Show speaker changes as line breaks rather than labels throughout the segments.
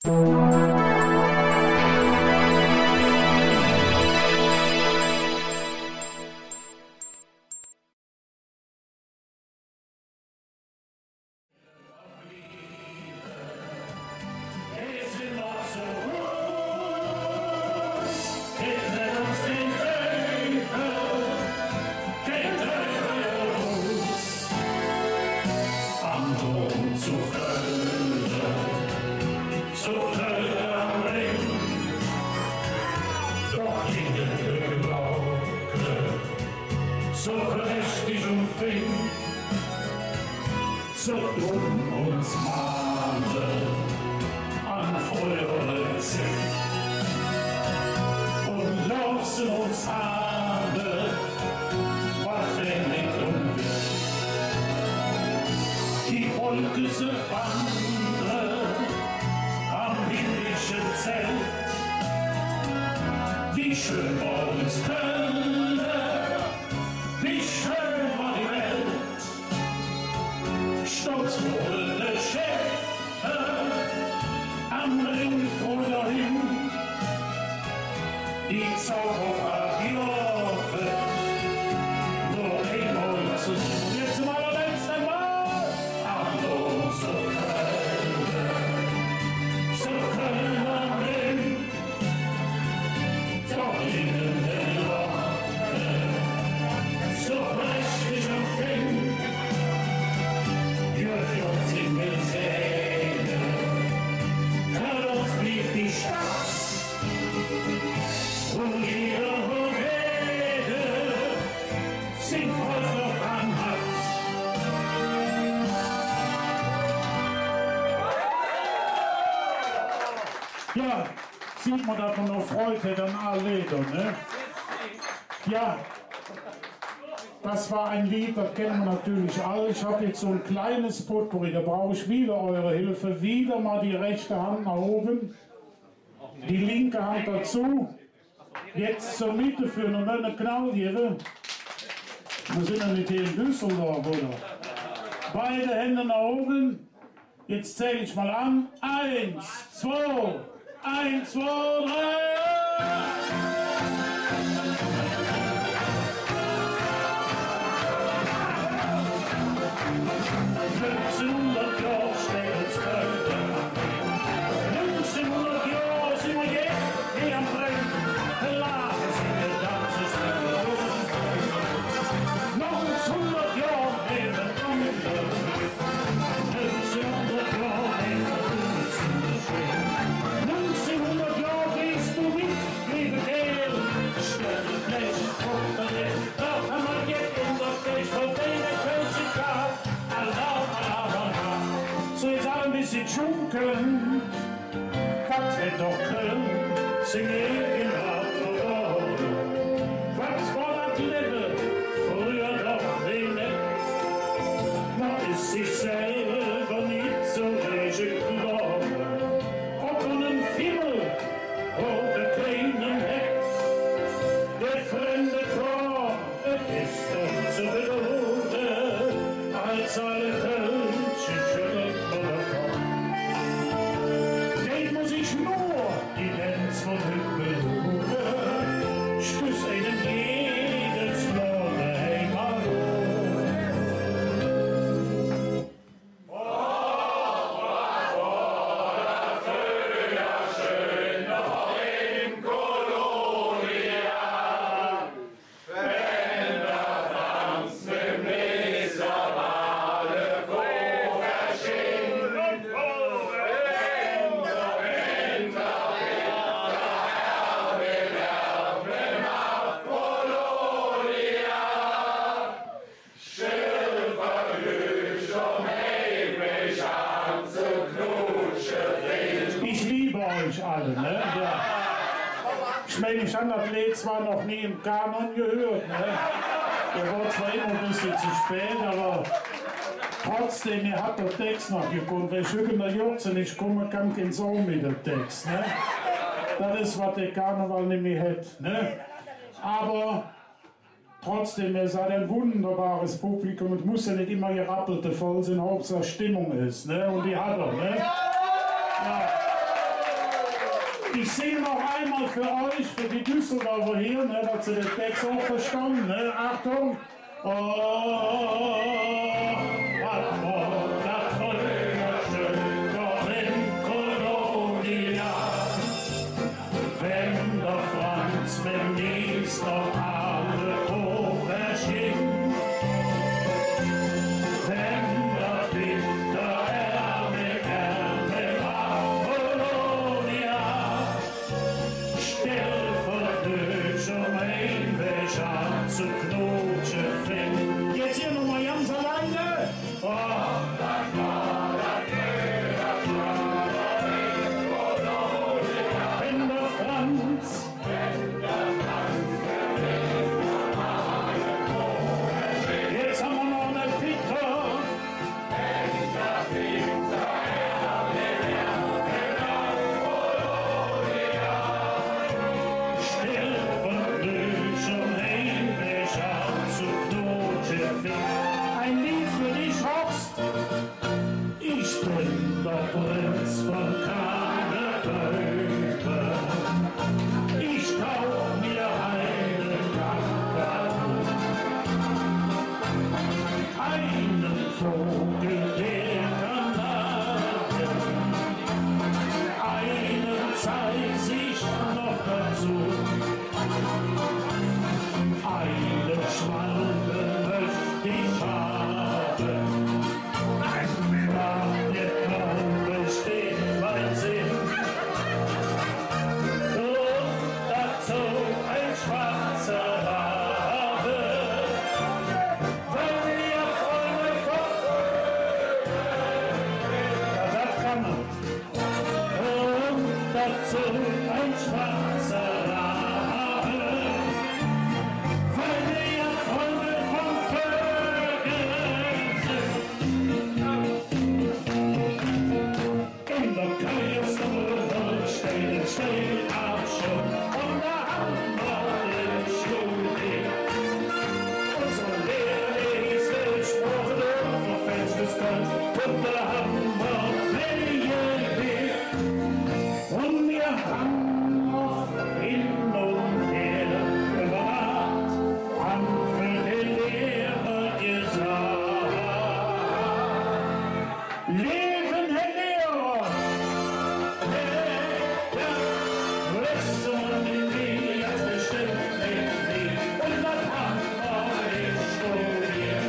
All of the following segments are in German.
So prächtig und flink, so dumm uns mahne an Feuer zink und laufen uns habe, wahrscheinlich und die Wolke se wandern am himmlischen Zelt, wie schön war uns Köln, wie schön war die Welt, stolz wurde der Schäfer am Ring vor dahin, die Zauberparadiose, nur einmal zu sehen. Jetzt zum allerletzten Mal, hallo zur Köln am Ring, doch innen der Locke, so prächtig und flink, für 14 Gesänge, daraus blieb die Stadt, und jeder Rede singt heute noch am Hals. Ja, sieht man, dass man noch Freude hat an alle Lieder, ne? Ja. Das war ein Lied, das kennen wir natürlich alle. Ich habe jetzt so ein kleines Potpourri, da brauche ich wieder eure Hilfe. Wieder mal die rechte Hand nach oben, die linke Hand dazu. Jetzt zur Mitte führen und dann eine Knall geben. Wir sind ja nicht hier in Düsseldorf, oder? Beide Hände nach oben. Jetzt zähle ich mal an. 1, 2, 1, 2, 3. 1500 Jahre steht uns Köln. 1500 Jahre sind wir jetzt hier am Brenn. Lachen sind wir ganzes Leben. 1900 Jahre leben wir. 1500 Jahre leben wir. 1900 Jahre gehst du mit, liebe Gel. Stell die Fläche unter dir. Da kann man jetzt in der Fläche von der Köln. So, jetzt alle ein bisschen schunkeln, was wird doch Köln, singe im Radveror. Was war das Leben, früher doch wenig, man ist sich selber nicht so richtig klar. Ob man einen Fimmel oder kleinen Hex, der fremde Frau, es ist doch zu belohnen, als alle Kölnchen schöne. Die Dance von Hügel, stößt einen jedes Mal einmal dafür ja schön noch im Kolonial, wenn der Franz mit dem Lesermale Kogerchen alle, ne? Ja. Ich meine, ich habe das Lied zwar noch nie im Kanon gehört, ne? Der war zwar immer ein bisschen zu spät, aber trotzdem, ihr habt den Text noch gekonnt. Wenn ich in der Jürze nicht komme, kann ich so mit dem Text, ne? Das ist, was der Karneval nämlich hat, ne? Aber trotzdem, ihr seid ein wunderbares Publikum. Es muss ja nicht immer gerappelte voll sein, Hauptsache Stimmung ist, ne? Und die hat er, ne? Ja. Ich singe noch einmal für euch, für die Düsseldorfer hier, ne, dass sie den Text auch verstanden. Ne? Achtung! Oh, was war das früher schön doch in Kolonia, wenn der Franz mit Nies noch alle hoch erschien. Zu Knotsche fängt. Jetzt hier nochmal ganz alleine. Oh, das war das wenn der Franz jetzt haben wir noch eine Peter. Ein Lied für dich, Horst. Ich bin der Prinz von Kaneköpe. Ich kauf mir einen Kakadu, einen Vogel, der kann nagen, einen Zeiss ich noch dazu, einen Schwalbe möchte ich haben. Nach der Glaube steht mein Sinn. Und dazu ein schwarzer Rabe. Wenn ihr Freunde verfolgen, ja, das kann man. Und dazu ein schwarzer Rabe. Wenn ihr Freunde von Vögeln sind. In der Kajakstube steht Abschub und da haben wir den Schnee. Unser Lehrer ist der Spruch, verfälschtes Kölsch, und da haben wir Pläne. Und wir haben auf hin und her überragt, haben für den Lehrer gesagt: Leben, Herr Lehrer! Ja, wüsste man in mir jetzt bestimmt nicht. Und das haben wir nicht studiert.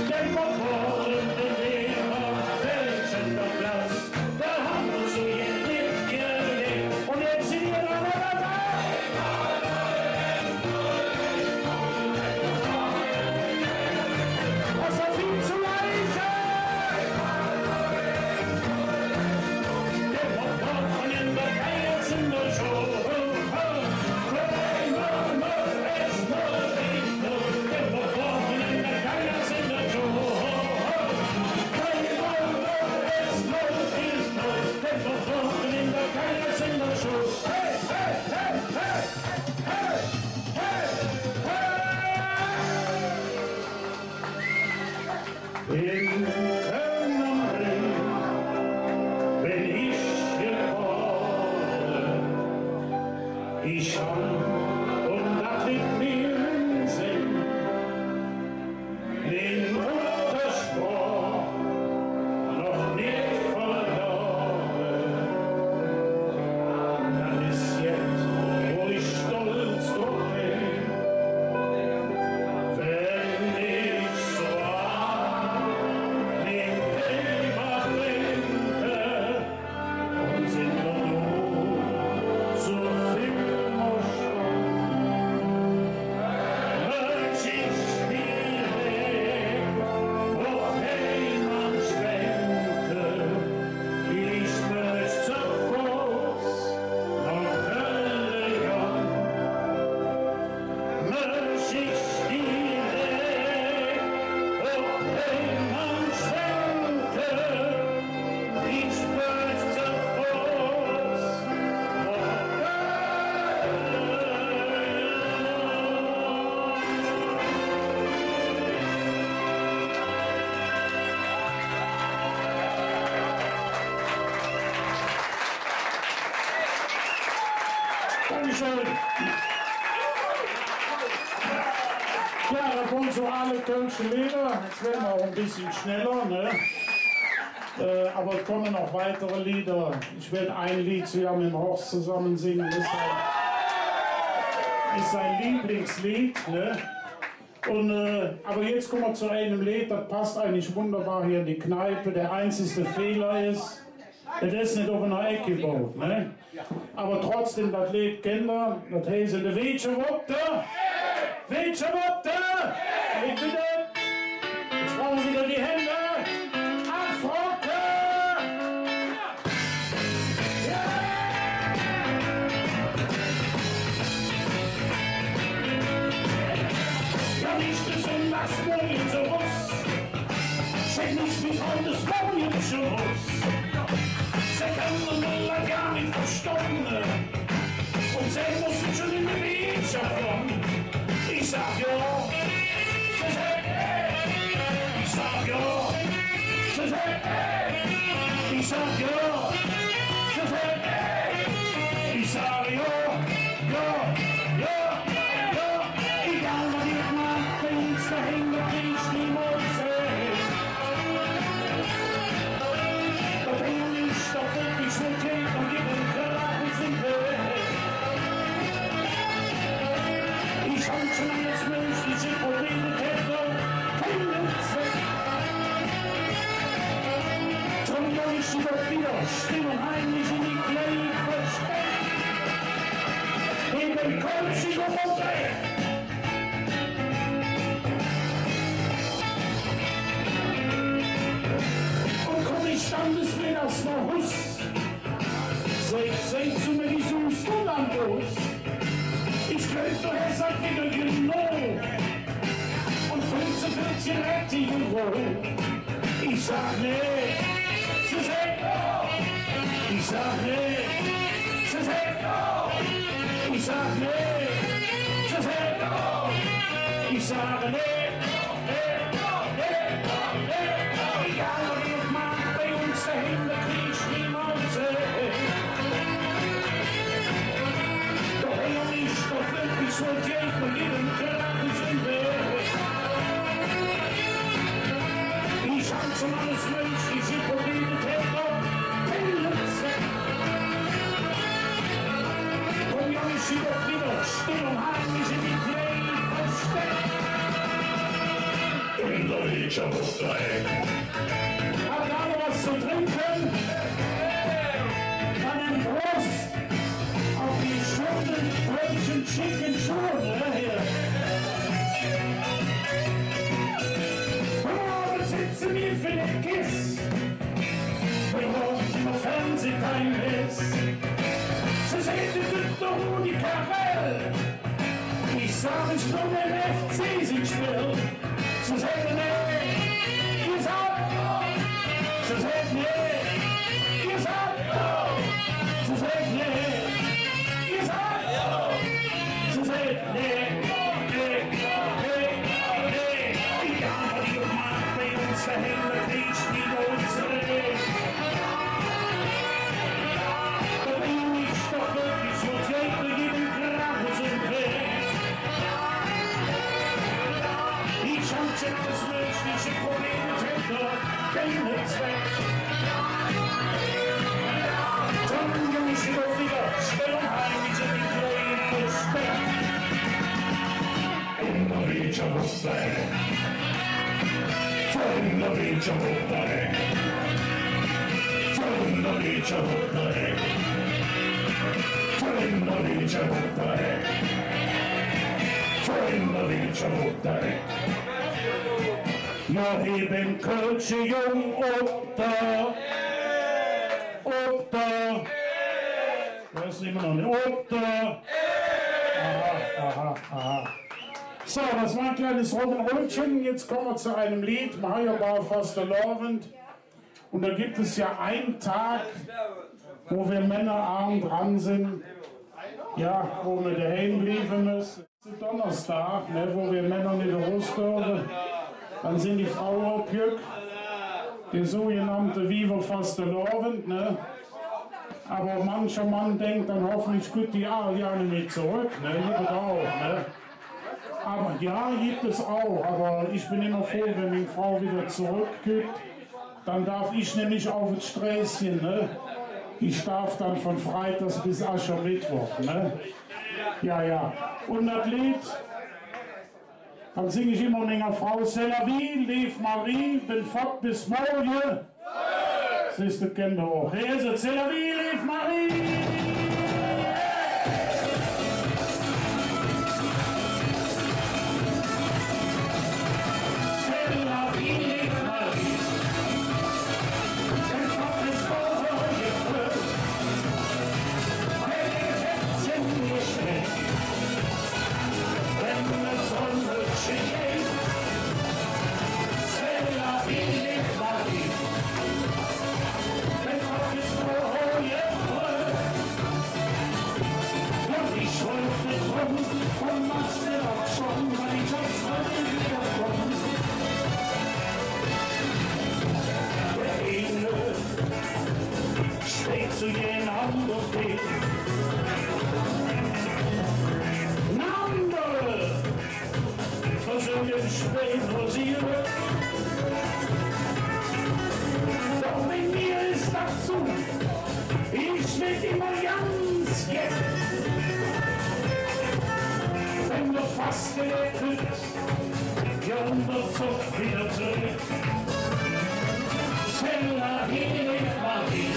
Denn wir wollen den Lehrer fälschen der Platz. Da haben wir so nicht gelebt. Und jetzt sind wir da dabei. Das war viel zu leise. Der Popcorn in der Reihe sind wir schon. Es nur nicht nur. Der Popcorn in der Reihe sind wir schon. Es nur nicht nur. Der Popcorn in der Reihe sind wir schon. Hey, hey, hey, hey, hey, hey, hey. In Kölner Ring bin ich geboren. Ich hab, und das liegt mir im Sinn, den Mutterspruch noch nicht verloren. Das ist jetzt, wo ich stolz drauf bin, wenn ich so an den Thema denke und sind nur so viel Dankeschön. Ja, da kommen so alle kölschen Lieder. Jetzt werden wir auch ein bisschen schneller, ne? Aber es kommen noch weitere Lieder. Ich werde ein Lied zusammen mit Horst zusammen singen. Das ist sein Lieblingslied, ne? Und, aber jetzt kommen wir zu einem Lied, das passt eigentlich wunderbar hier in die Kneipe. Der einzige Fehler ist, das ist nicht auf einer Ecke gebaut, ne? Aber trotzdem, das Lied kennt ihr, das heißt der Wetschewopte. Wetschewopte! Ich bitte, jetzt brauchen wir wieder die Hände. Abfrocke! Ja, nicht besonders Monien so Russ. Schenk nicht wie Freundes Monien schon Russ. Sie können mir gar nicht verstanden. Und sie mussten schon in der Wirtschaft. Ich sag ja, ich sag ja, ich sag ja, ich sag ja, egal was ich mach, bei uns dahinter krieg ich niemals weg. Doch wenn ich doch wirklich so geht, dann gib den Krachen weg. Ich hab schon alles Mögliche Probleme, Täter, keinen Zweck. Drum ja ich doch wieder still und heimlich in die Klee versteckt. Eben Kölsch und Mutter. Und komm ich standesmittags nach Hus. Seht zu mir die Sus und am Bus. Ich könnte es halt wieder genug und 15 Zigaretten roh. Ich sag nee, sie sagt no. Ich sag nee, sie sagt no. Ich sag nee, sie sagt no. Ich sag nee, egal was ich mach, bei uns dahinter krieg ich niemals weg. Ich wollte ja von jedem Krachen weg. Ich hab schon alles Mögliche Probleme, Täter, keinen Zweck. Komm ja nicht wieder still und heimlich in die Klee versteckt. In der Wirtschaft hat alle was zu trinken? Dann ein Prost auf die schönen Brötchen Chicken Schoen, hier. Morgen sitzen wir für den Kiss, wenn morgen auf Fernsehtime ist. Sie seht die doch die Karel. Ich sag, ich komm der FC sich spielt. Sie sagt, nee, ihr sagt, sie sagt, nee, ihr sagt, sie sagt, nee, ihr sagt, sie sagt, nee, egal was ihr macht, bei uns dahinter krieg ich niemals weg. Da bin ich doch wirklich so tief für jeden Grasen weg. Ich hab schon alles mögliche Probleme, Täter, keinen Zweck. Dann bin ich doch wieder still und heimlich in die Klee versteckt. In der Wirtschaft, in der Wirtschaft, in der Wirtschaft, in der Wirtschaft. Ja, ich bin Kölsche Jung, Opta. Das ist immer noch nicht Opta. Aha. So, das war ein kleines Rock'n'Rollchen. Jetzt kommen wir zu einem Lied, Maja Fastelovend. Und da gibt es ja einen Tag, wo wir Männerabend dran sind, ja, wo wir daheim bleiben müssen. Das ist Donnerstag, ne, wo wir Männer nicht raus dürfen. Dann sind die Frauen abgejückt, der sogenannte Viva Fastelovend, ne. Aber mancher Mann denkt dann hoffentlich, gut, die Ariane nicht zurück, ne? Gibt auch, ne? Aber ja, gibt es auch, aber ich bin immer froh, wenn meine Frau wieder zurückgeht, dann darf ich nämlich auf das Sträßchen, ne? Ich darf dann von Freitags bis Aschermittwoch, ne? Ja, ja. Und das Lied, dann singe ich immer meiner Frau, C'est la vie, lief Marie, bin fort bis morgen. Siehst du, kennt ihr auch. Hier ist es, C'est la vie, lief Marie. Zu jeden anderen Weg. Ein anderer versöhnen spät rosieren. Doch mit mir ist das so, ich will immer ganz jetzt. Wenn du fast gerettet, ja und der Zug wieder zurück. Schneller hin, ich war hier.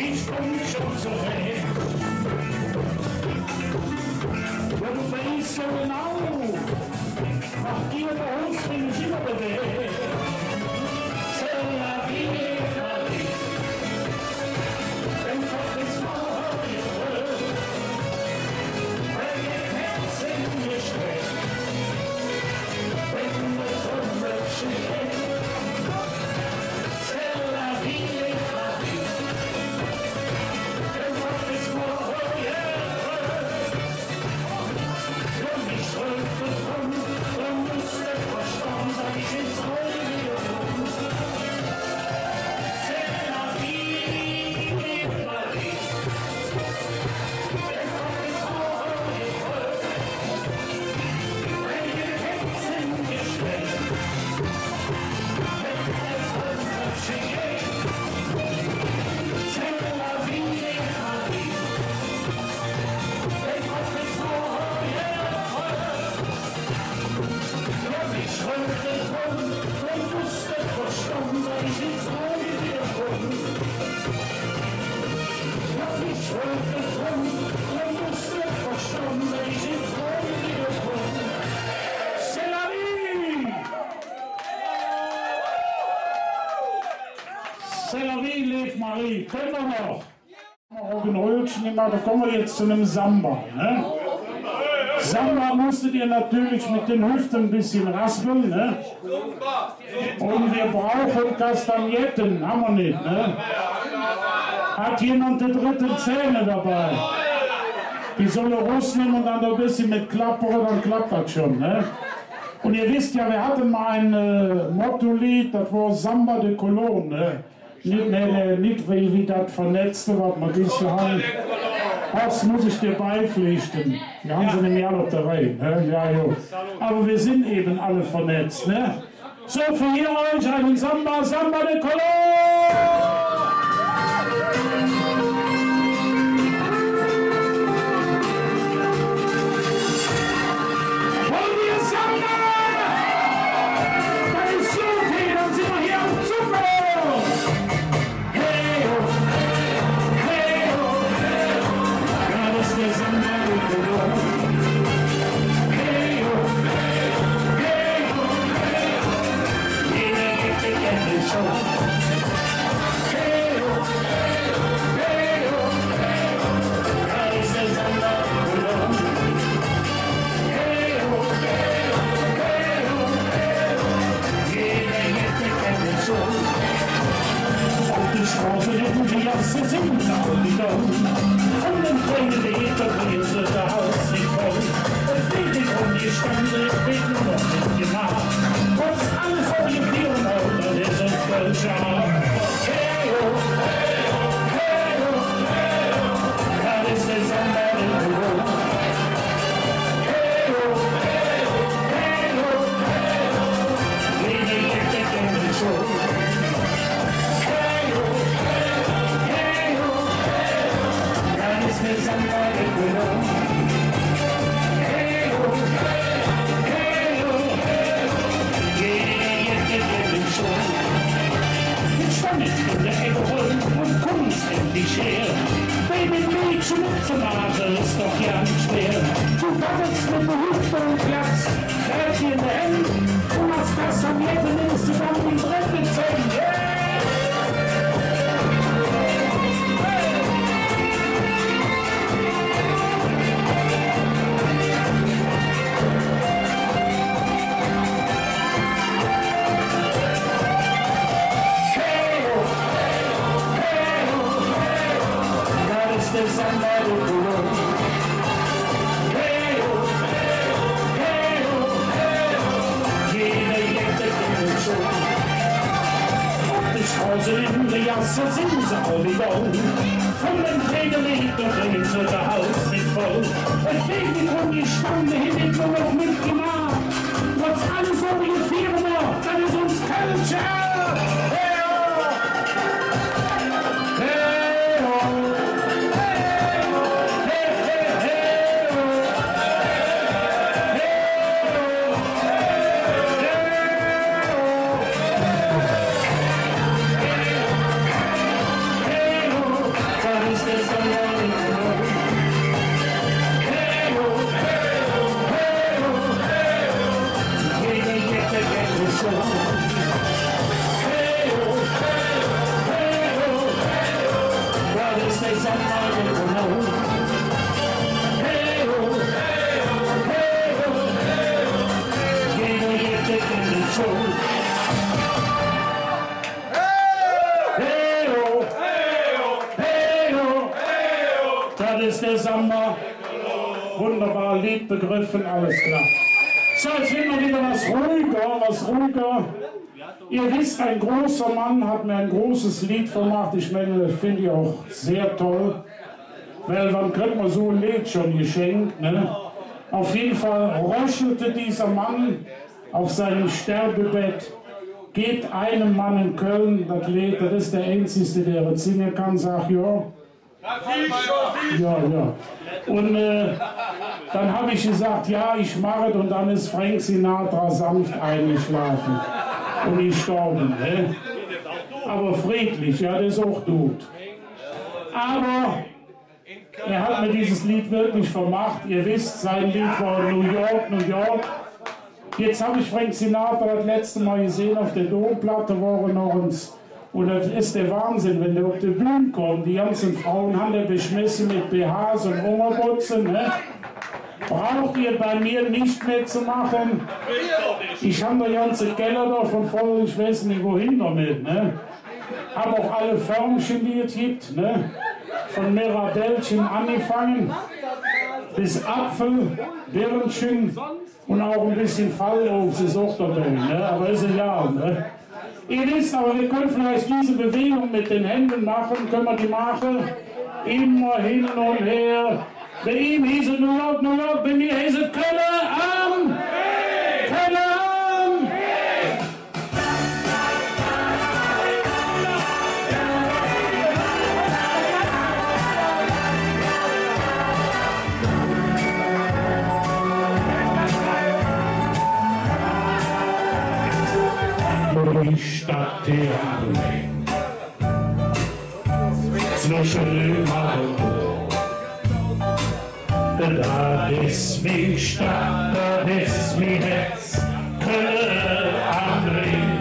Ich komm schon zurecht. Ja, du weißt ja genau, nach dir der Hund bin ich immer bewegt. C'est la vie, Marie. Wenn Gottes Morgen wird, wenn ihr Herz in mir steckt, wenn die Sonne steht. C'est la vie, Marie. C'est la vie, lief Marie. Können wir noch? Rock'n'Rollchen immer, da kommen wir jetzt zu einem Samba. Ne? Samba musstet ihr natürlich mit den Hüften ein bisschen raspeln. Ne? Und wir brauchen Kastagnetten, haben wir nicht. Ne? Hat jemand die dritten Zähne dabei? Die soll er rausnehmen und dann ein bisschen mit Klappern, dann klappt das schon. Ne? Und ihr wisst ja, wir hatten mal ein Motto-Lied, das war Samba de Cologne. Ne? Nicht wie das Vernetzte, was man bisher haben. Das muss ich dir beipflichten. Wir haben sie nämlich alle auf der Reihe. Ne? Ja, jo. Aber wir sind eben alle vernetzt. Ne? So, für hier euch einen Samba, Samba de Cologne! Dann sind wir hier am Zucker! in die Jasse sind Saudiger. Von den Tränen der Hintergründe der Haus nicht voll. Es fehlt nicht umgestanden, es fehlt nur noch nicht gemacht. Trotz alles orientieren, das ist uns Goldschar. Hey, oh, hey, oh, hey, oh, hey, oh. That is the summer in the world. Hey, oh, hey, oh, hey, oh, hey, oh. Leaving it in the show. Somebody below. Hey oh, hey oh, hey oh, hey oh. Yeah, schon. Mit Spannend in der Ecke rollen und Kunst in die Schere. Baby, Mädchen zum Arsch ist doch ja nicht schwer. Du wackelst mit der Hüfte und klappst, Kräfte in der Hand. Und als Kassamierte nimmst du dann die dritte Zähne. Yeah! Somebody below. Hey oh, hey oh, hey oh, hey oh. Jeder jagt in den Show. Und die Strauße in der Jasse sind Saudiger. Von den Trägerlegten reden zu der Haus nicht voll. Es fehlt nicht umgestanden, hinten nur noch mitgemacht. Trotz alles orientieren wir, dann ist uns Culture. Hey oh, hey oh. Das ist der Samba. Wunderbar, Lied begriffen, alles klar. So, jetzt wird mal wieder was ruhiger. Ihr wisst, ein großer Mann hat mir ein großes Lied gemacht. Ich meine, das finde ich auch sehr toll. Weil wann kriegt man so ein Lied schon geschenkt, ne? Auf jeden Fall röchelte dieser Mann auf seinem Sterbebett. Geht einem Mann in Köln, das Lied, das ist der Einzige, der es singen kann, sagt ja. Ja. Und dann habe ich gesagt, ja, ich mache es, und dann ist Frank Sinatra sanft eingeschlafen und gestorben. Ne? Aber friedlich, ja, das ist auch gut. Aber er hat mir dieses Lied wirklich vermacht. Ihr wisst, sein Lied war New York. Jetzt habe ich Frank Sinatra das letzte Mal gesehen auf der Domplatte, war er noch uns. Und das ist der Wahnsinn, wenn der auf die Bühne kommt. Die ganzen Frauen haben den beschmissen mit BHs und Unterbutzen. Ne? Braucht ihr bei mir nicht mitzumachen? Ich habe den ganzen Keller davon voll, ich weiß nicht wohin damit. Ne? Habe auch alle Förmchen, die es gibt. Ne? Von Mirabellchen angefangen bis Apfel, Birnchen und auch ein bisschen Fallobst ist auch dabei. Ne? Aber ist egal. Ne? Ihr wisst, aber wir können vielleicht diese Bewegung mit den Händen machen. Können wir die machen? Immer hin und her. Bei ihm hieß es New York, bei mir hieß es Köln am. Köln am. Die Stadt zwischen da ist mi Stadt, da ist mi Herz, Köln am Ring.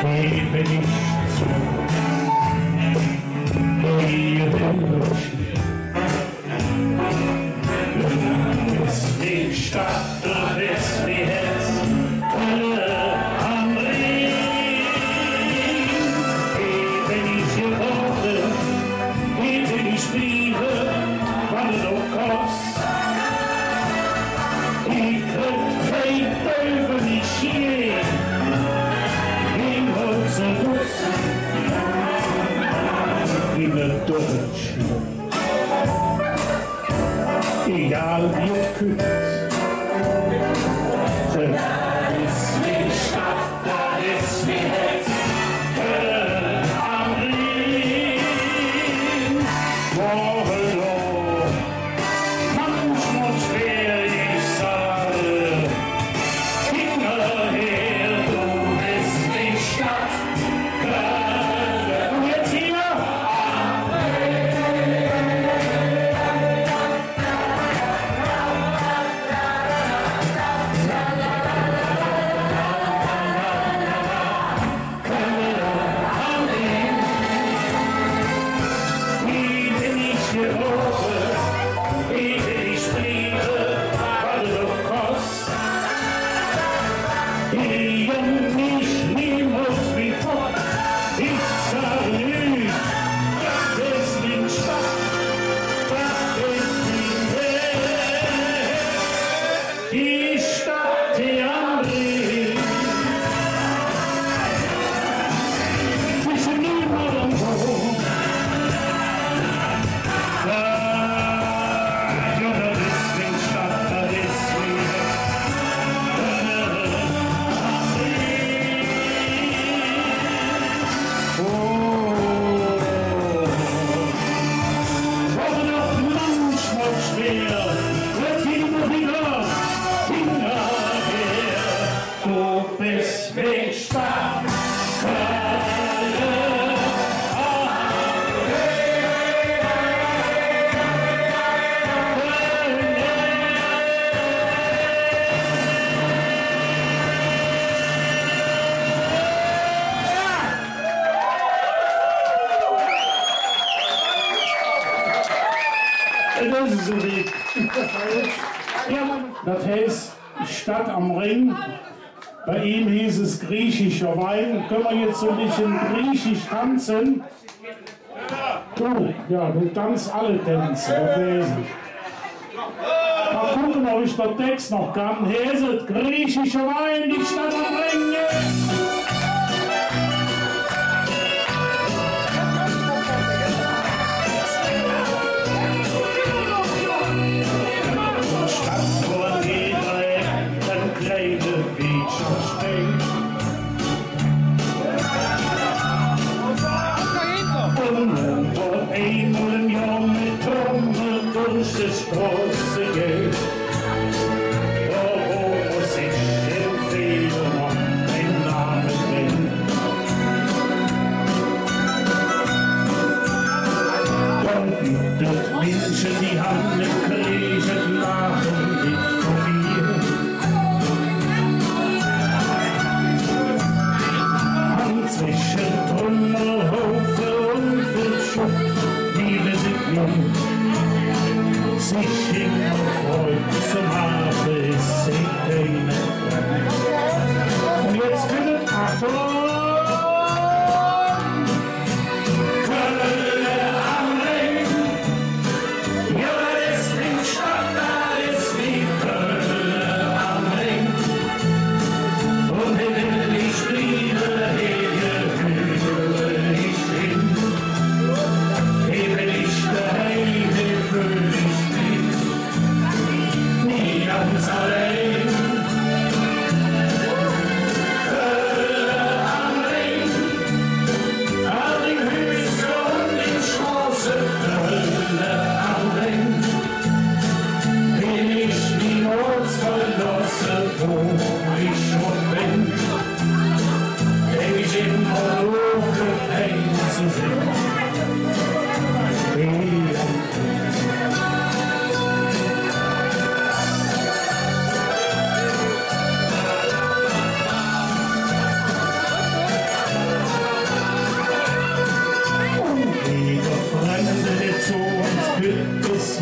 Gebe nicht zu, ihr Hündchen. Da ist mi Stadt, da ist mi Herz, Köln am Ring. trifft kein Teufel nicht je. Niemals so Lust in der Deutschland. Egal wie es kühlt. Da ist wie Stadt, da ist wie Hetz, am Rhein. Morgen, manchmal schwer, ich sage, hinterher, du bist wie Stadt, und jetzt hier? Die Stadt, die am Rhein, zwischen Niemand und Hof. Da, ja, das ist die Stadt, das ist wie am Rhein. Oh, aber doch manchmal schwer, wird immer wieder. Du bist wie Stadt, das ist so wie. Das heißt Stadt am Ring. Bei ihm hieß es griechischer Wein. Können wir jetzt so ein bisschen griechisch tanzen? Du, ja, du tanzt alle Tänze, das weiß ich. Mal gucken, ob ich den Text noch kann. Hier ist es, griechischer Wein, die Stadt am Ring. Das große Geld, wo muss ich empfehlen, noch ein Name nennen? Dann bietet Menschen, die Hand im Kriegen lachen nicht von mir. An zwischen Trümmerhaufe und Schutt, liebe sich mir. Sich immer freut zu machen, ist sich keine Freund. Und jetzt findet Achtung! Köln am Ring, ja, das ist die Stadt, das ist wie Köln am Ring. Und wenn ich bliebe, hier höre ich hin, eben ich daheim, fühle ich ganz allein. Köln am Ring, an den Hüsten und den Straßen. Köln am Ring, bin ich niemals verlassen, wo ich schon bin. Denk ich immer nur für ein zu sehen.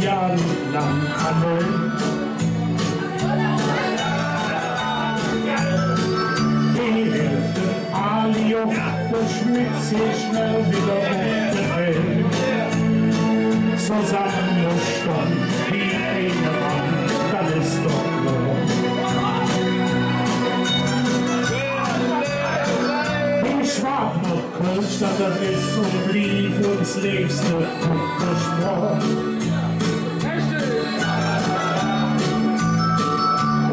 Jahrelang allein. Die Hälfte Alio, der schmitzt sich schnell wieder um die Welt. Zusammen stand wie eine Wand, dann ist doch klar. sondern ist und blieb uns liebste versprochen.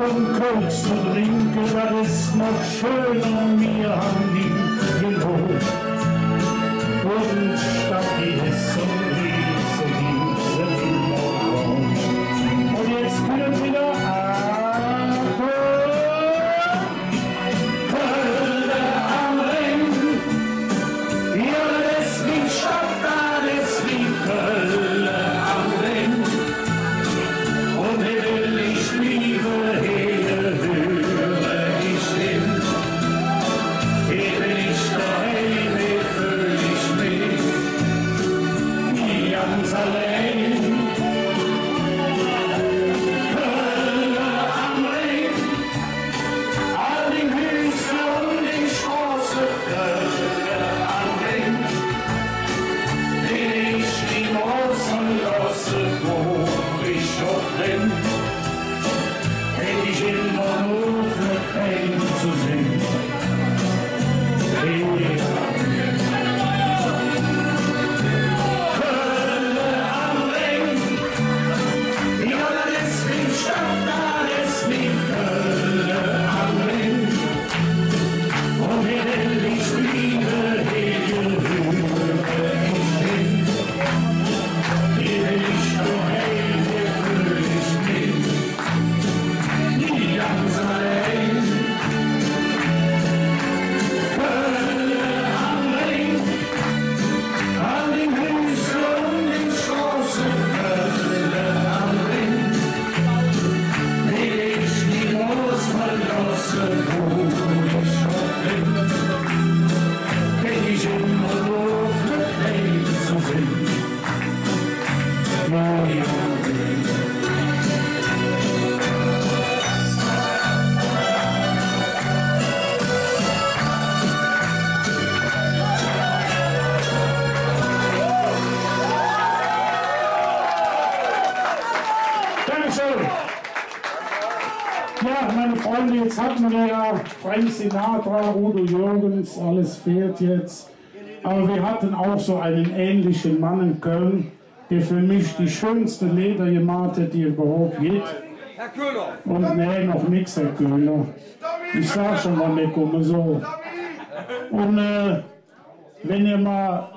Und Kölsch zu trinken, das ist noch schöner, wir haben ihn gelobt. Und statt ist so riesig, im Morgen. Und jetzt kommt wieder Köln am Ring. Ja, das ist wie Stadt, das ist wie Köln am Ring. Und ich liebe Ja, meine Freunde, jetzt hatten wir ja Frank Sinatra, Udo Jürgens, alles fehlt jetzt. Aber wir hatten auch so einen ähnlichen Mann in Köln, der für mich die schönste Leder gemacht hat, die überhaupt geht.
Herr Köhler!
Und nee, noch nix, Herr Köhler. Ich sag schon mal nicht immer so. Und wenn ihr mal,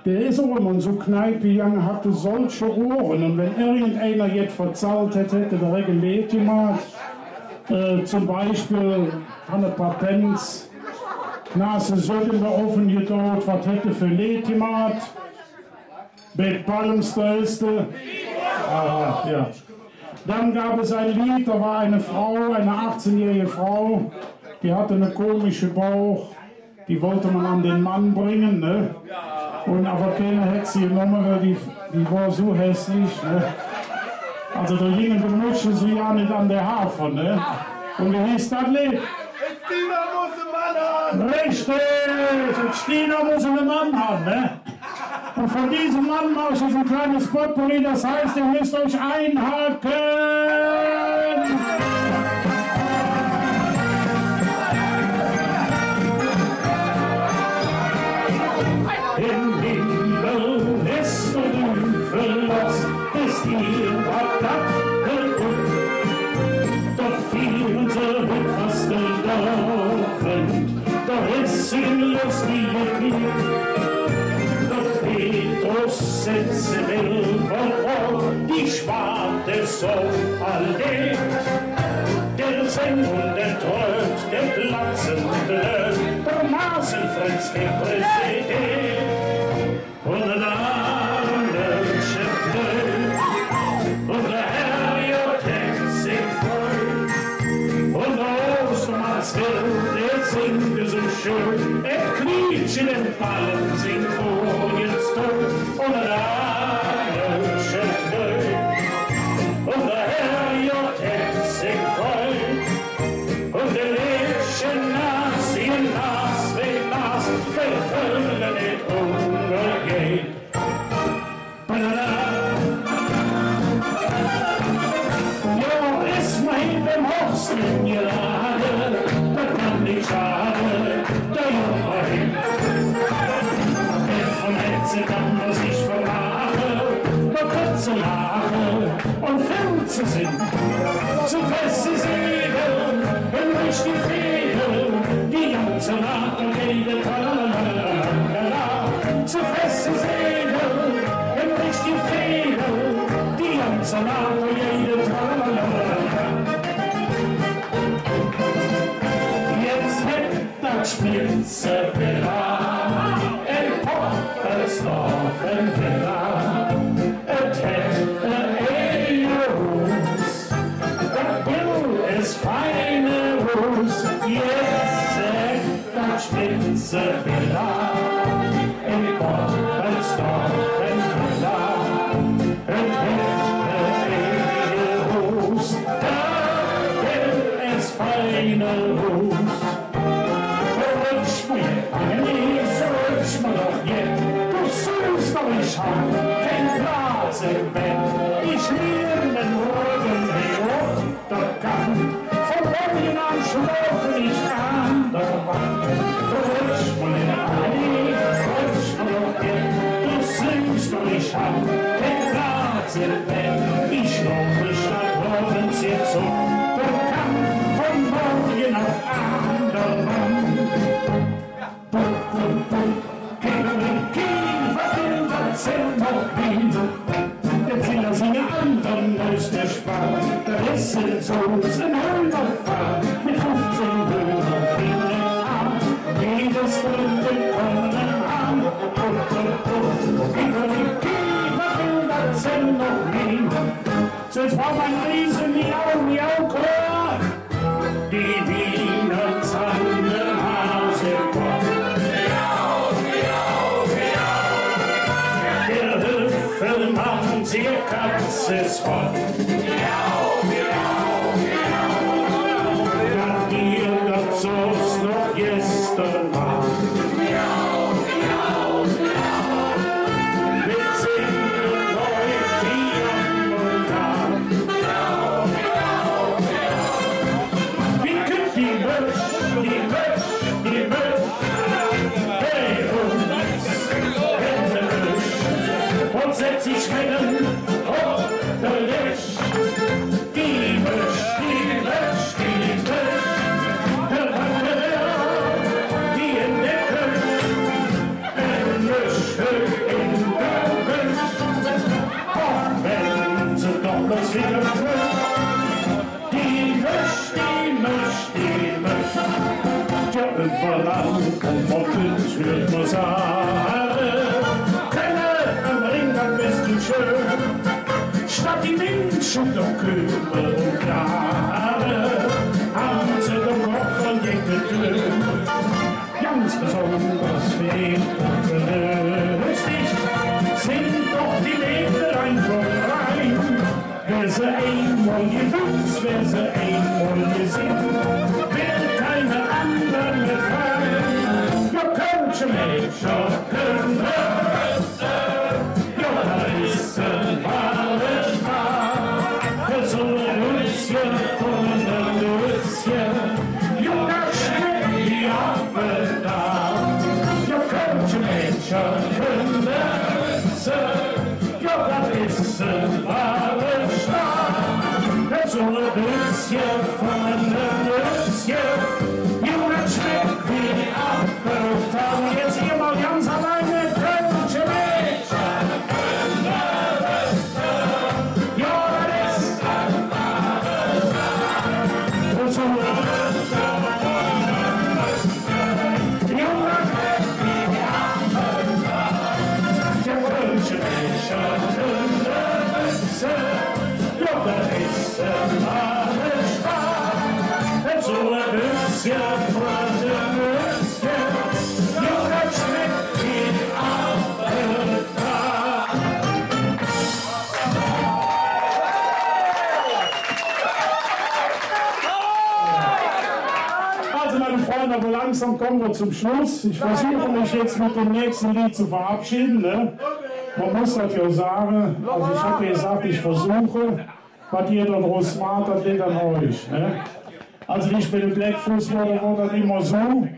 der ist auch immer so kneipegegangen, hatte solche Ohren. Und wenn irgendeiner jetzt verzahlt hätte, hätte der gelegt gemacht. Zum Beispiel an ein paar Pence, Nase sollten wir offen gedauert, was hätte für Lied gemacht. Bad Palms, da ist der. Ja. Dann gab es ein Lied, da war eine Frau, eine 18-jährige Frau, die hatte einen komischen Bauch, die wollte man an den Mann bringen, ne? Und aber keiner hätte sie genommen, weil die war so hässlich, ne? Also da gingen die Mädchen so ja nicht an der Hafer, ne? Und wie hieß das Lied?
Stina muss einen Mann haben!
Richtig! Und Stina muss einen Mann haben, ne? Und von diesem Mann mache ich jetzt ein kleines Potpourri, das heißt, ihr müsst euch einhaken! Im Himmel ist und verlost, ist ihr abgeguckt. Doch fielen sie mit fast gelaufen, doch ist sie lustige Kind. Doch Petrus setze will vor die Schwarte so allein. Der singt und der träumt, der platzende, der Masenfritz, der Präsident. Und der andere Chef und der Herr Jotek singt voll. Und der Ostermannswirt, der singt so schön, er quietscht in den Ballen, singt vor jetzt tot. Und der andere Chef und der Herr Jotek singt voll. Und der Lädchen nass, ihr Nas, wer Nas, wer Hölle nicht untergeht. Ja, ist mein dem Horsten gerade, das kann nicht schade, der Junge hin. sie kann man sich vermachen, man kurze Lache und viel zu singen. Zu feste Segel, durch die Fädel, die ganze Nacht und jede Tralalala. Zu feste Segel, durch die Fädel, die ganze Nacht und jede Tralalala. Jetzt wird das Spitze Villa, ein Poppersdorf, ein Villa, et het Eierhus, der Bill ist feine Hus. Jetzt wird das Spitze Villa, ein Poppersdorf, ein Villa, et het Eierhus, der Bill ist feine Hus. Rutsch mir doch jetzt, du sollst doch nicht haben, kein Platz im Bett. Ich liebe den Rücken hoch, der kann von oben an schlafen nicht an der Wand. Rutsch mir doch jetzt, du sollst doch nicht haben, kein Platz im Bett. Ich schlaf nicht nach oben jetzt so, der kann von morgen auf an der Wand. Der Ziller singe anderen aus der Spar, der Risse des Sohns in Höhner Fahrt, mit 15 Höhner viele an, jedes Dritte kommen an. Was will das denn noch gehen? Sonst braucht man Riesen, Miau-Miau-Chor, die Wiener Zangenhase kommt. Machen sie Katzes fort. Dann ihr das so's noch gestern war. Wir singen heute hier und da. Wie könnt die Mösch, hey, und setz sich schmecken auf der Lisch. Die Mösch, der Wackerer, die in der Köch, ein Mösch in der Köch. Och, wenn sie doch bloß wieder trifft, die Mösch. Ja, überall und Mottels wird man sagen, statt die Menschen doch kümmern und klare, haben sie doch Kopf und Deckel. Ganz besonders fehlt und lustig sind doch die Wege einfach rein. Wer sie einmal gewusst, wer sie einmal gesehen, will keine anderen mehr frei. Ja, könnt ihr Mädchen, könnt ihr so ein bisschen von der Nützchen, Jungen schmeckt wie Apfeltau. Jetzt hier mal ganz alleine, könnt ihr Mädchen, ja, das ist so ein Jungen schmeckt wie Apfeltau. Ja, könnt ihr Mädchen, ja, das ist so ein bisschen von der Nützchen, Jungen schmeckt wie Apfeltau. Also meine Freunde, aber langsam kommen wir zum Schluss. Ich versuche mich jetzt mit dem nächsten Lied zu verabschieden. Ne? Man muss das ja sagen, also ich habe gesagt, ich versuche, was ihr da draus macht, das liegt an euch. Ne? Also ich bin Blackfuß, war das immer so.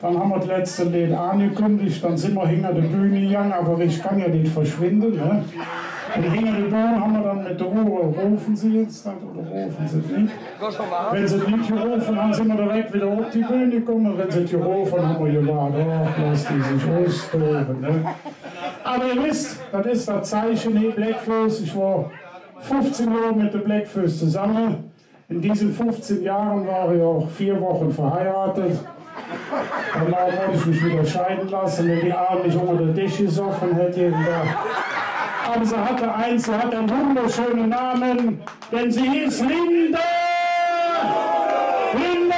Dann haben wir das letzte Lied angekündigt, dann sind wir hinter der Bühne gegangen, aber ich kann ja nicht verschwinden. Ne? Und hinter der Bühne haben wir dann mit der Uhr, rufen Sie jetzt das oder rufen Sie nicht? Wenn Sie nicht gerufen haben, sind wir direkt wieder auf die Bühne gekommen. Wenn Sie gerufen haben, wir gewartet, oh, lass die sich austoben. Ne? Aber ihr wisst, das ist das Zeichen, die Blackfoes. Ich war 15 Jahre mit der Blackfoes zusammen. In diesen 15 Jahren war ich auch 4 Wochen verheiratet. Danach wollte ich mich wieder scheiden lassen, wenn die Arme nicht unter der Tisch gesoffen hätte jeden Tag. Aber sie hatte einen wunderschönen Namen, denn sie hieß Linda! Linda!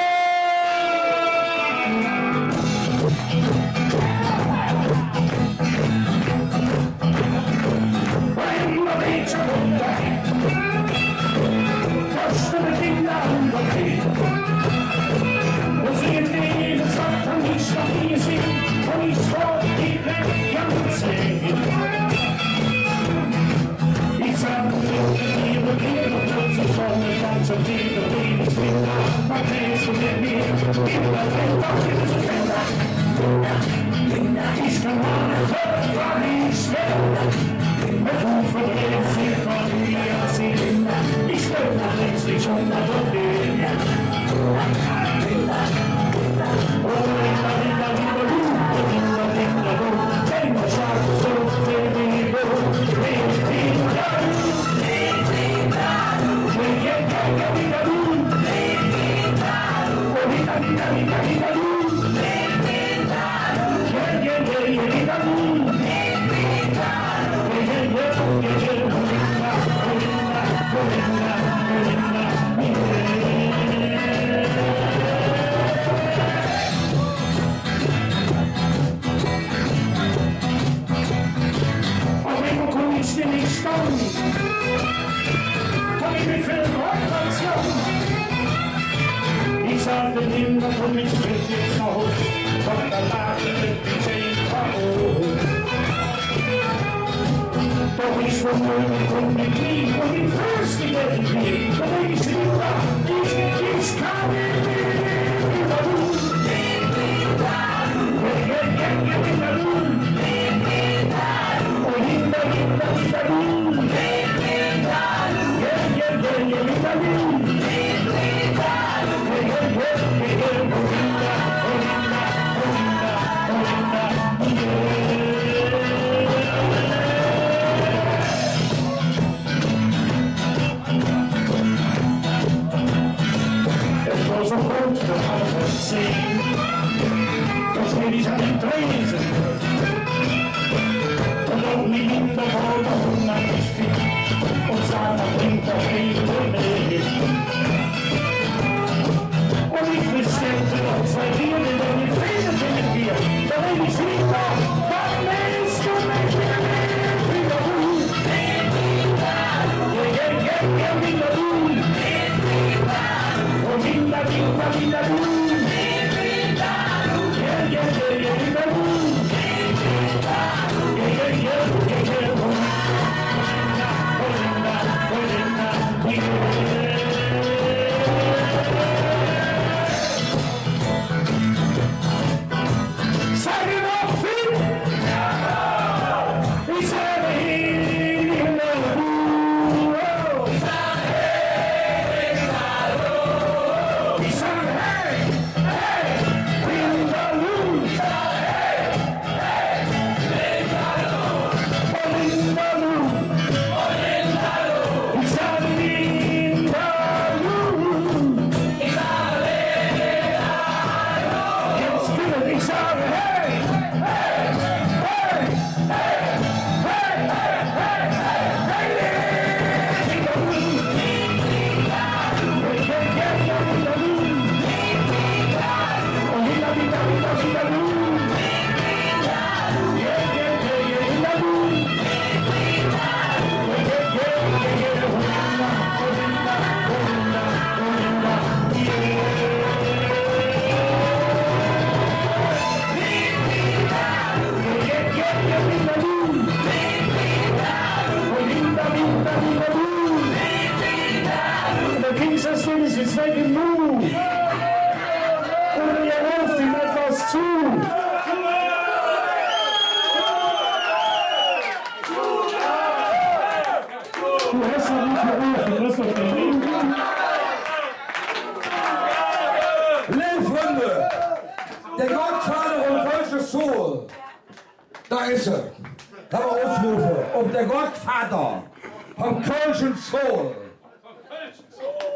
Ich kann meine Körper nicht schwer, mit Hufe drehen sie von mir ziehen. Ich öffne plötzlich unter der Linie. Oh, Linda, Linda, Linda, Linda, Linda, Linda, wenn der Schaf so viel wie du, Linda, ich sagte Linda, komm, ich will jetzt nach Hause, von der Lage mit die Jane doch ich vermöge, komm mit mir und ich fürst die Welt wie, doch ich Linda, ich kann nicht wieder tun. Oh Linda, Linda, Linda, das will ich an den Tresen. Und auch nicht in der Wohnung unheimlich viel und sagt, er bringt das Leben mit. Und ich bestellte noch 2 Bier, denn die Fäden sind mit mir. Da will ich wieder, was willst du mit mir wieder tun? Ja, wieder tun. Und wieder tun. Hey!
Freunde, der Gottvater und Kölsche Soul, da ist er. Da haben wir Aufrufe, ob der Gottvater vom Kölschen Soul.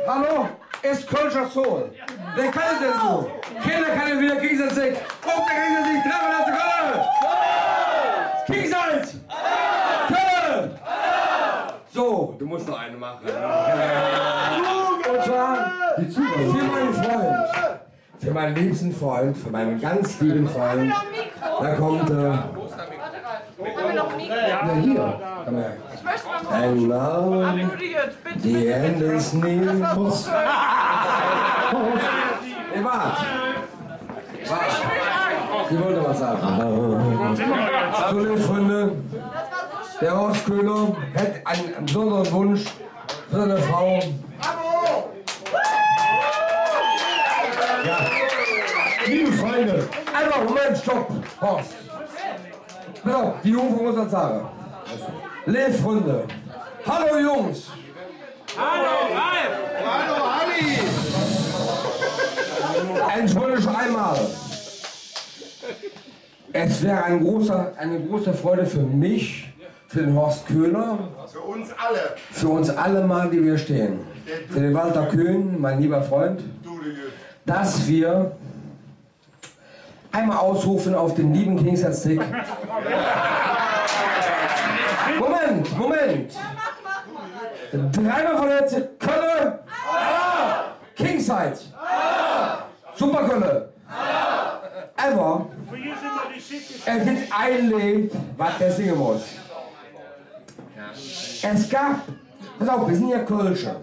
Hallo, ist Kölscher Soul. Wer kann es denn so? Keiner kann ihn wieder gegenseitig sagen, ob der gegenseitig treffen hat zu Köln. Gegenseitig. Köln. So, du musst noch eine machen. Und zwar für meinen Freund, für meinen liebsten Freund, für meinen ganz lieben Freund. Da kommt, ja hier, komm her. And now, the end is near. Nee, wart. Sie wollte was sagen. So, liebe Freunde, der Horst Köhler hat einen besonderen Wunsch für seine Frau. Ja. Liebe Freunde, einfach Moment, stopp, Horst. Genau, die Jungfrau muss das sagen. Liebe Freunde, hallo Jungs.
Hallo, Ralf. Hallo, Halli.
Entschuldigt einmal. Es wäre eine große Freude für mich, für den Horst Köhler.
Für uns alle.
Für uns alle mal, die wir stehen. Für den Walter Köhn, mein lieber Freund. Dass wir einmal ausrufen auf den lieben Kingsize-Stick. Moment! Dreimal von der Kölle! Kingsize! Super Kölle! Aber er gibt ein Lied, was der singen muss. Es gab, pass auf, wir sind ja Kölsche.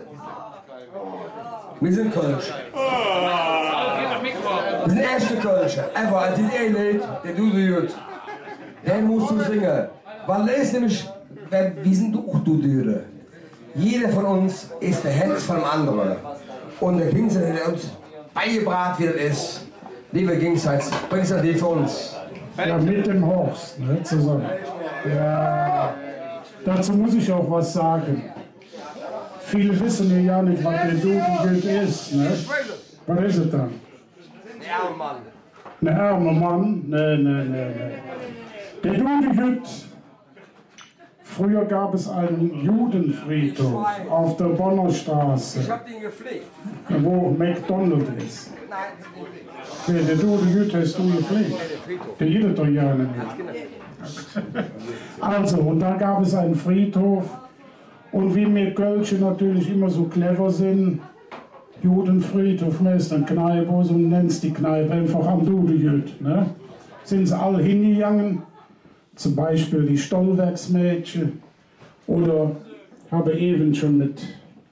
Wir sind Kölsche. Wir sind echte Kölsche. Aber die Lied, der du gut. Den musst du singen. Weil er ist nämlich, wir sind auch du Dürre. Jeder von uns ist der Herz von dem anderen. Und der Kingsize hat uns beigebracht, wie das ist. Liebe Kingsize, bringst du die für uns?
Ja, mit dem Horst, ne, zusammen. Ja, dazu muss ich auch was sagen. Viele wissen ja nicht, was der Dudelgüt ist. Ne? Was ist es dann?
Ein armer Mann.
Ein armer Mann? Nee. Der Dudelgüt. Früher gab es einen Judenfriedhof auf der Bonner Straße,
Ich hab den gepflegt.
wo McDonald's ist.
Nein,
Der Dudelgüt hast du gepflegt. Der jeder doch ja nicht. Also, und da gab es einen Friedhof. Und wie wir Kölsche natürlich immer so clever sind, Judenfriedhof, ist eine Kneipe, so nennst die Kneipe einfach am Dudelgüt. Ne? Sind sie alle hingegangen, zum Beispiel die Stollwerksmädchen, oder habe eben schon mit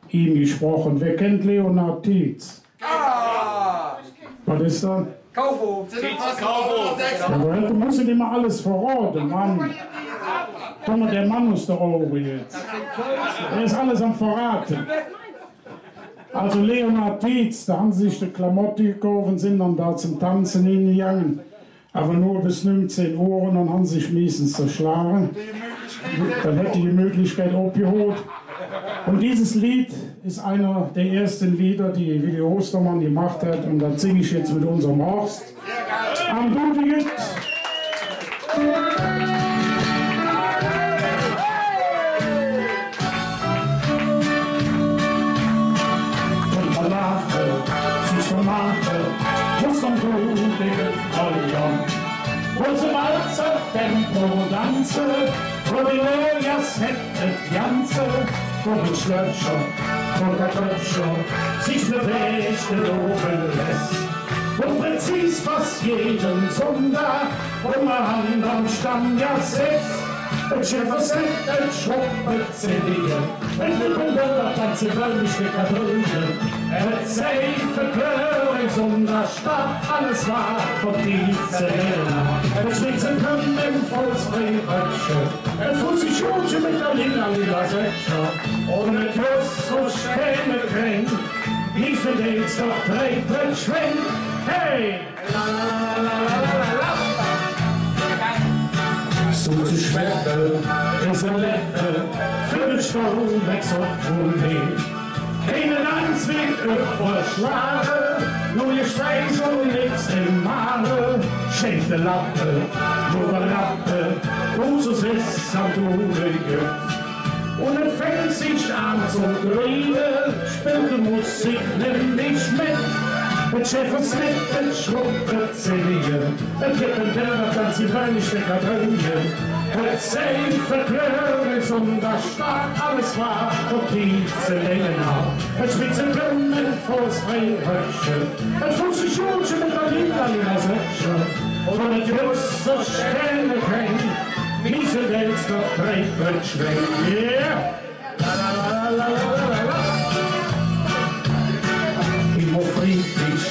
ihm gesprochen. Wer kennt Leonhard Tietz? Was ist das?
Kaufhof.
Aber du musst nicht immer alles verraten, Mann. Guck mal, der Mann muss da oben jetzt. Er ist alles am Verraten. Also Leonhard Tietz, da haben sie sich die Klamotte gekauft und sind dann da zum Tanzen hingegangen. Aber nur bis 19 Uhr und dann haben sie sich meistens zerschlagen. Dann hätte die Möglichkeit abgeholt. Und dieses Lied ist einer der ersten Lieder, die Willi Ostermann gemacht hat. Und das singe ich jetzt mit unserem Horst. Am Dudelgüt. Und verlache, sich vermache, muss am Dudelgüt verlieren. Wo zum Walzer, Tempo, Danze, wo die Lorias hättet Janze, wo die Schlöpscher, wo der Klöpscher sich bewegt und oben lässt. Wo präzis fast jeden Sonntag, wo man Hand am Stamm ja sitzt. Ein Schäfersett, ein Schrumpet Zedier, ein Bewunderer tanze wölmische Kadrille. Erzählte Klöris um das Stadt, alles war von dieser Helena. Es schlägt sein Können im Volksfreirötsche, Fuß die Schuhe mit der lila Sätsche. Ohne Kuss so schöne Kring, nicht für den doch Treppen schwingt. Hey! La la la la la la. So zu schmecken ist ein Leppe für den Stau weg so wohl weh. Keine Landsweg überschlagen, nur ihr Schweiß und nichts im Mare, schenkte Lappe, nur der Lappe, unseres ist am Durige. Und es fängt sich an zu drehen, spielte Musik nämlich mit. Het Schäfers mit, het schrumpelt Zilligen, het Lippen der Transylvanische Katrille. Het Sein verklöres und das Staat, alles war auf diese Länge nach. Het spitze Blumen vors Freihöckchen, het fuße Schulchen mit der Linderlinger Säckchen. Und het Jus so Sterne kein, diese Welt doch trägt wird schwenk. Yeah! La la la la la la la. Immer friedlich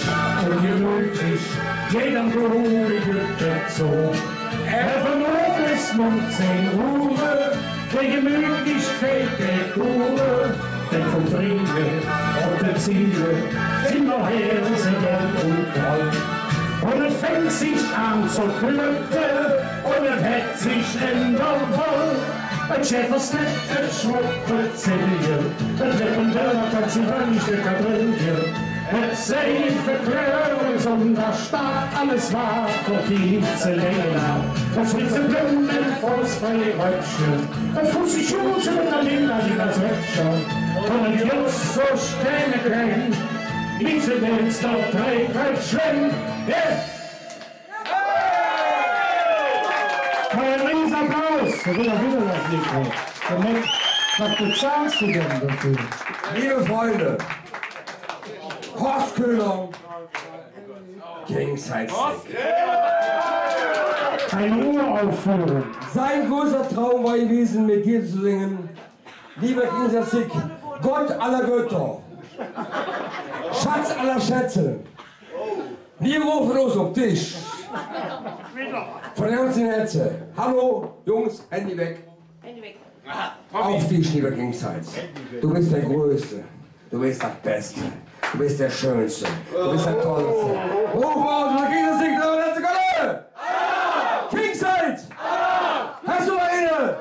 und gemütlich, jedem ruhige Zoo. Von oben bis um 10 Uhr, der Gemütlichkeit der Kur, denn vom Frieden auf der Ziele sind noch Herzen und kalt. Und es fängt sich an zu glücken, und es hat sich ändern wollen. Ein Schäfers nicht, ein schwuppelt Zilligen, ein Lippen der Transylvanische Katrille. Es sei verklöres und das Staat, alles war vor diese Länge nach. Das spitze Blumen vors Freihäutchen, das fuße Schulchen mit der Linderlinger Säckchen. Und ein Jus so Sterne kein, diese Welt doch trägt halt schwenk. Ein Riesenapplaus für wieder das Mikro. Damit, was bezahlst du denn dafür?
Liebe Freunde, Horst Köhler, King Sidestick.
Eine Uraufführung.
Sein größter Traum war gewesen, mit dir zu singen. Lieber King Sidestick, Gott aller Götter, Schatz aller Schätze, wir rufen uns auf dich. Von ganzem Herzen. Hallo, Jungs, Handy weg.
Handy weg.
Auf dich, lieber King Sidestick. Du bist der Größte, du bist das Beste. Du bist der Schönste, du bist der Tollste. Ruf aus, der King Sidestick, der letzte Gölle! King Sidestick! Hast du eine?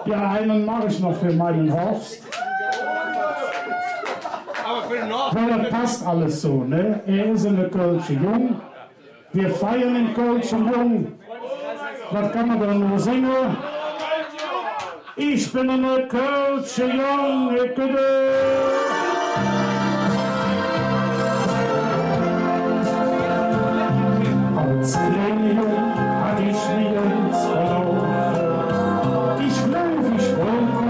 Ja, einen mache ich noch für meinen Horst.
Aber für den Norden.
Weil das passt alles so, ne? Er ist eine Kölsche Jung. Wir feiern in Kölsche Jung. Was kann man da nur singen? Ich bin eine Kölsche Jung. Als kleiner Jung hat ich mich uns verloren. Ich glaub, ich wollte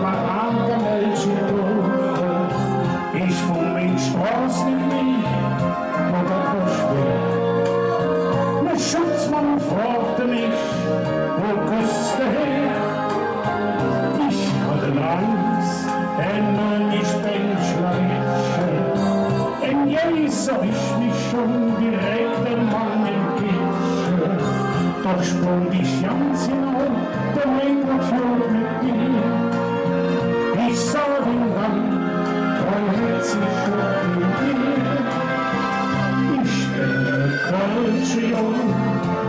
mal angemeldet dürfen. Ich von den Straßen nie, wo der Busch will. Der Schutzmann fragte mich, wo küsste her? Ich hatte Angst, denn ich bin Schleicher. In Jesus hab ich mich schon direkt dem Mann entgegen. Doch sprung ich ganz hinauf, der Lenker flog mit mir. Ich sah den Rand, treuherzig mit mir. Ich bin der Kölsche Jung,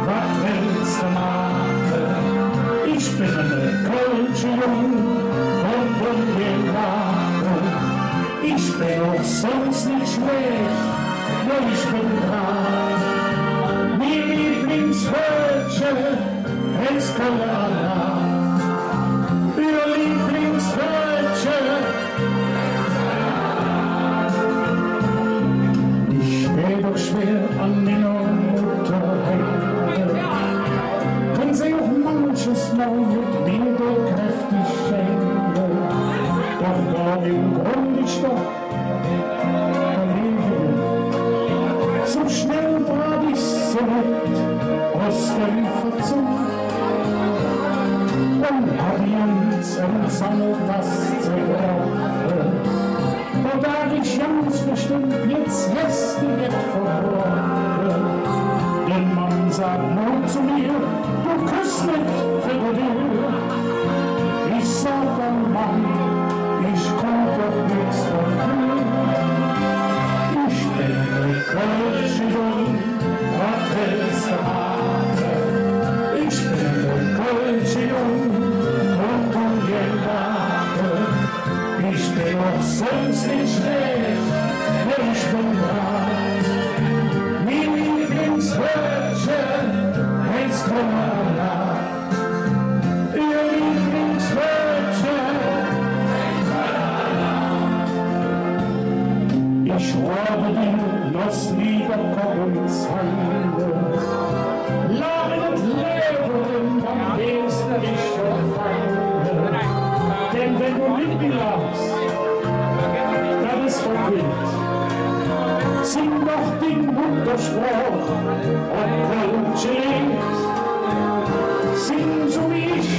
was willst du machen? Ich bin der Kölsche Jung, und wir lachen. Ich bin auch sonst nicht schlecht, nur ich bin dran. Mein Lieblingswörtchen, es kann Allah. Ihr Lieblingswörtchen. Ich steh doch schwer an meiner Mutter hängen. Kann sie auch manches Mal mit mir doch kräftig schenken. Doch war im Grund ich doch verlegen. So schnell trat ich zurück aus dem Verzug und hab uns entsammelt das Zerbrauche. Da war ich ganz bestimmt jetzt hässlich verloren. Denn man sagt nur zu mir, du küsst nicht für dir. Ich sag dann, Mann, ich kann doch nichts dafür. Ich bin der Kölsche Jung, was willst du machen? Ich bin der Kölsche Jung, und jeden Tag. Ich bin auch sonst nicht schlecht, ich bin hadden die los lieber komens handen. Laat in het leven, dan wees er is vervangen. Denn wenn du mit mir lachst, dann ist verkehrt. Sing doch den Mutterspruch und Kölsche lebt. Sing so wie ich,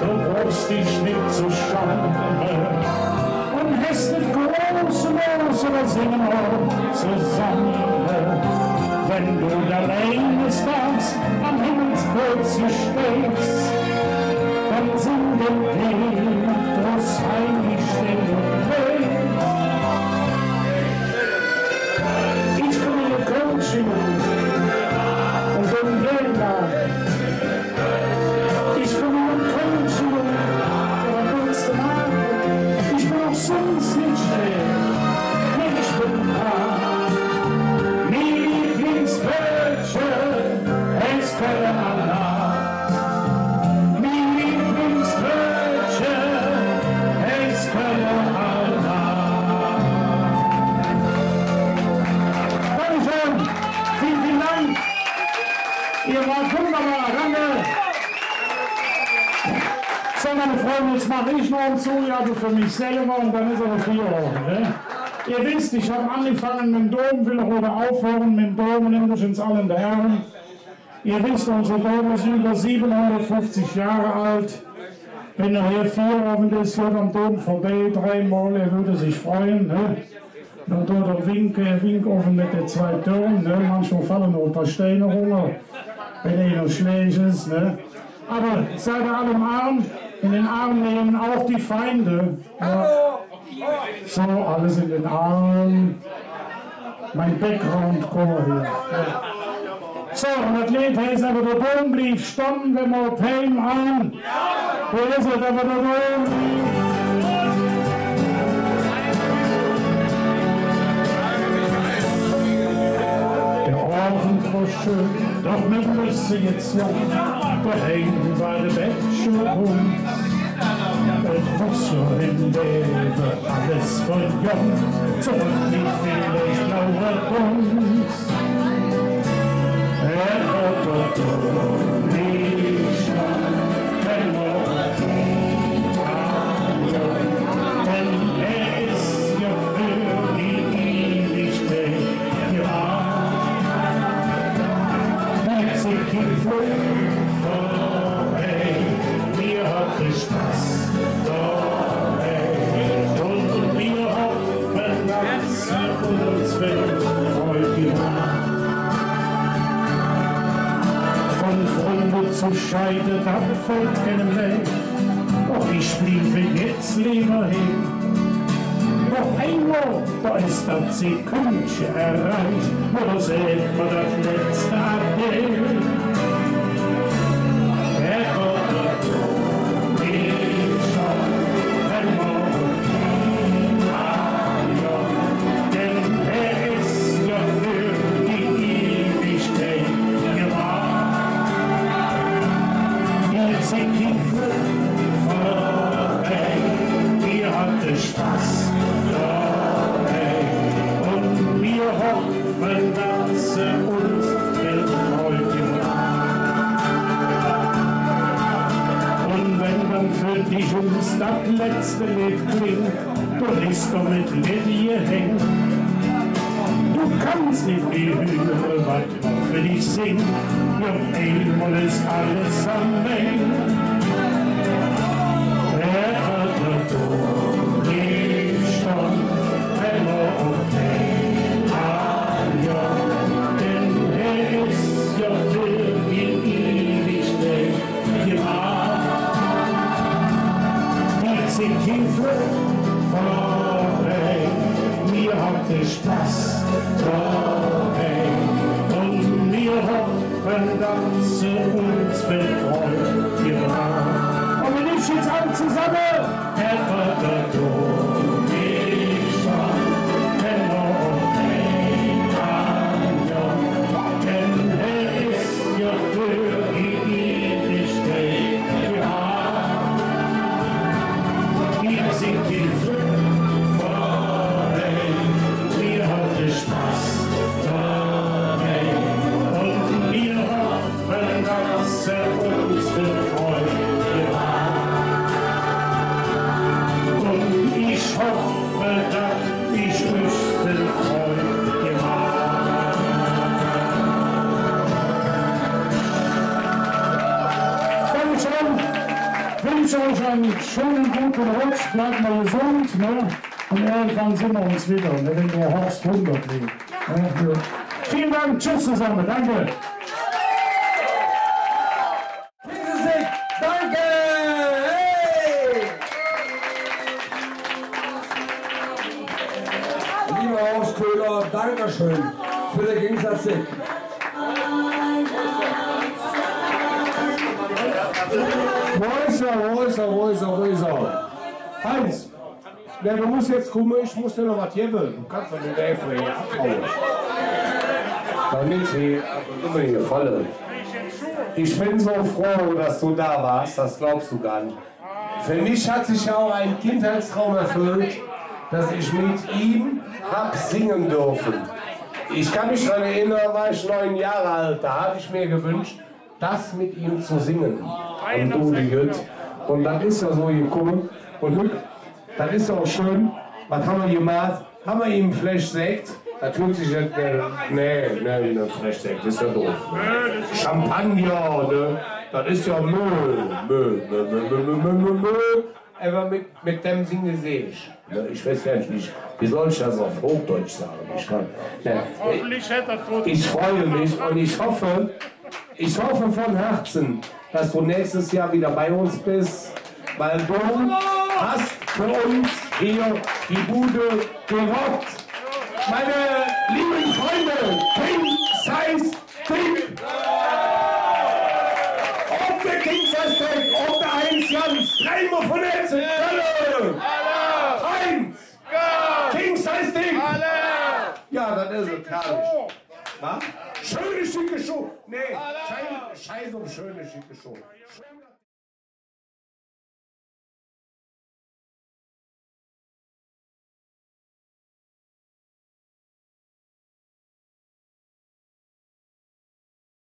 du brauchst dich nicht zu schämen. Und hast nicht große Los, oder singen wir zusammen. Wenn du allein stehst, am Himmelsplätzchen stehst, dann sing den Petrus heilig still und weh. Ich bin in der Kölsche und in Jena. Ich bin in der Kölsche, aber willst du machen? Ich bin auch sonst nicht schnell, ich bin da. Mein Lieblingswölche, es können Allah. Mein Lieblingswölche, es können Allah. Dankeschön, vielen Dank. Ihr wart wunderbar, danke. So, meine Freunde, jetzt mache ich noch eine Zugabe für mich selber und dann ist aber 4 Uhr. Ne? Ihr wisst, ich habe angefangen mit dem Dom, will heute aufhören mit dem Dom, nämlich ins Allen der Herren. Ihr wisst, unser Dom ist über 750 Jahre alt. Wenn er hier 4 Abend ist, wird am Dom vorbei, 3-mal, er würde sich freuen. Ne? Dann tut er Wink offen mit den 2 Türen. Ne? Manchmal fallen noch ein paar Steine runter, wenn er noch schlecht ist. Ne? Aber seid ihr alle im Arm, in den Arm nehmen auch die Feinde. Ja. So, alles in den Arm. Mein Background-Chor hier. Ja. So, und das Lied heißt aber, der Dom blieb stehen, wenn wir auf ihm an. Wo ist er, aber der Dom blieb? Der Abend war schön, doch wir müssen jetzt ja. Daheim war der Bett schon rum. Es muss ja im Leben alles von jung, zurück nicht vielleicht lauer uns. Nicht wenn denn ist ja für die Ewigkeit gemacht. Als ich ihn vorbei, mir hat es Spaß. Und wir hoffen, dass uns wird heute von Freunden zu scheiden, das fällt keinem Weg. Doch ich bliebe jetzt lieber hin. Noch einmal, da ist das Sekundchen erreicht, wo da sieht man das letzte Abbild. Spaß dabei und wir hoffen, dass uns heute und wenn dann für dich uns das letzte Lied klingt, du lässt doch mit Lied hängen. Du kannst nicht mehr hören, was für dich singt, noch einmal ist alles am Ende. Mir hat es Spaß dabei und wir hoffen, dass uns befreut gemacht. Und wir nicht jetzt alle zusammen, Herr Vater, wünsche euch einen schönen guten Rutsch, bleibt mal gesund, ne? Und irgendwann sehen wir uns wieder, ne? Wenn der Horst 100 lebt. Ne? Vielen Dank, tschüss zusammen, danke.
Danke! Hey! Lieber Hausköhler, Dankeschön für den Gegensatz. Wo ist er? Heinz, ja, du musst jetzt kommen, ich muss dir noch was geben. Du kannst doch nicht einfach hier abhauen. Damit sie immer hier fallen. Ich bin so froh, dass du da warst, das glaubst du gar nicht. Für mich hat sich auch ein Kindheitstraum erfüllt, dass ich mit ihm hab singen dürfen. Ich kann mich daran erinnern, war ich 9 Jahre alt, da habe ich mir gewünscht, das mit ihm zu singen. Und du, die Jüt. Und dann ist er so gekommen. Und dann ist er auch schön. Was haben wir gemacht? Haben wir ihm Flashsekt? Da tut sich jetzt, nee, Flashsekt, das ist ja doof. Champagner, ne? Das ist ja Müll. Aber mit dem Sinne sehe ich. Ne? Ich weiß ja nicht, wie soll ich das auf Hochdeutsch sagen? Ich freue mich und ich hoffe von Herzen, dass du nächstes Jahr wieder bei uns bist, weil du hast für uns hier die Bude gerockt. Meine lieben Freunde, King Size Dick! Ob der King Size Dick, ob der Heinz Jans, dreimal von Essen, Heinz! King Size Dick! Ja, das ist es, herrlich. Was? Schöne, schicke Show! Nee, scheiße um schöne, schicke Show.